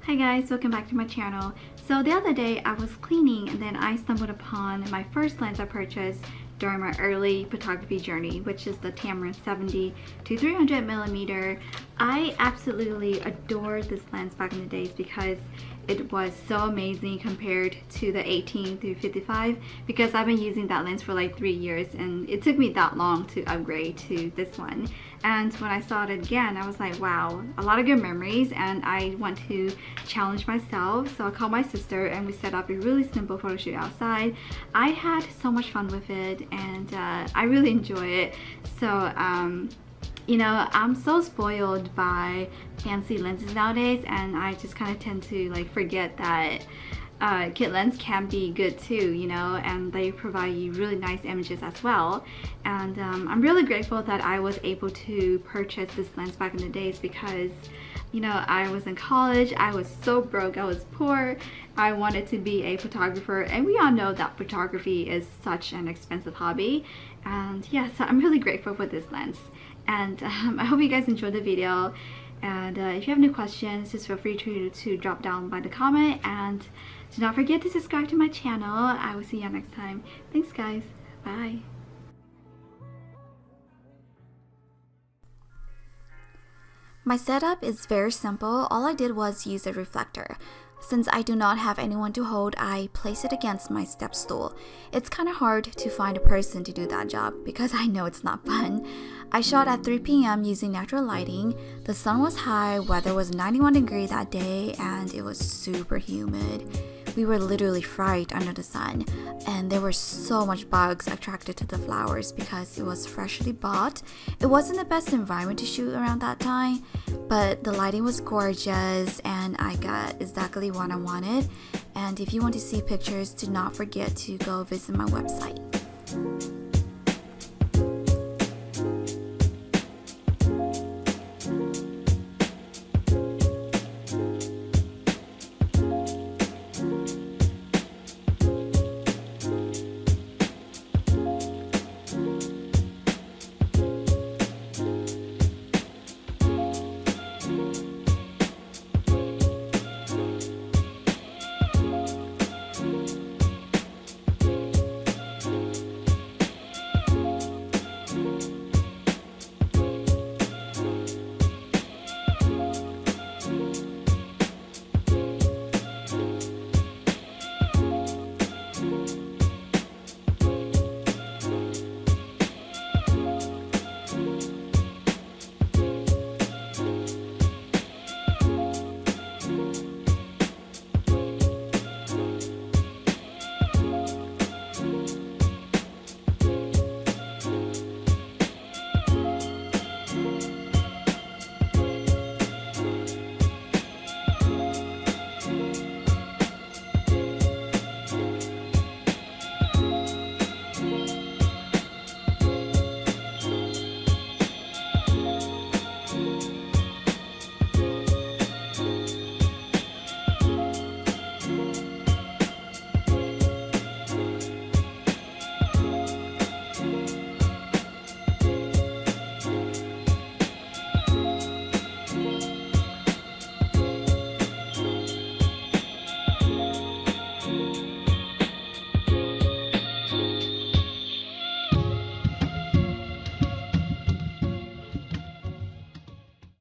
Hi guys, welcome back to my channel. So the other day I was cleaning and then I stumbled upon my first lens I purchased during my early photography journey, which is the Tamron 70 to 300 millimeter. I absolutely adored this lens back in the days because it was so amazing compared to the 18 through 55, because I've been using that lens for like 3 years and it took me that long to upgrade to this one. And when I saw it again, I was like, wow, a lot of good memories, and I want to challenge myself. So I called my sister and we set up a really simple photo shoot outside. I had so much fun with it and I really enjoy it. So you know, I'm so spoiled by fancy lenses nowadays, and I just kind of tend to like forget that kit lens can be good too, you know, and they provide you really nice images as well. And I'm really grateful that I was able to purchase this lens back in the days because, you know, I was in college, I was so broke, I was poor, I wanted to be a photographer, and we all know that photography is such an expensive hobby. And yeah, so I'm really grateful for this lens. And I hope you guys enjoyed the video, and if you have any questions, just feel free to drop down by the comment, and do not forget to subscribe to my channel. I will see you next time. Thanks guys, bye. My setup is very simple. All I did was use a reflector. Since I do not have anyone to hold, I place it against my step stool. It's kind of hard to find a person to do that job because I know it's not fun. I shot at 3 p.m. using natural lighting. The sun was high, weather was 91 degrees that day, and it was super humid. We were literally fried under the sun, and there were so much bugs attracted to the flowers because it was freshly bought. It wasn't the best environment to shoot around that time, but the lighting was gorgeous and I got exactly what I wanted. And if you want to see pictures, do not forget to go visit my website.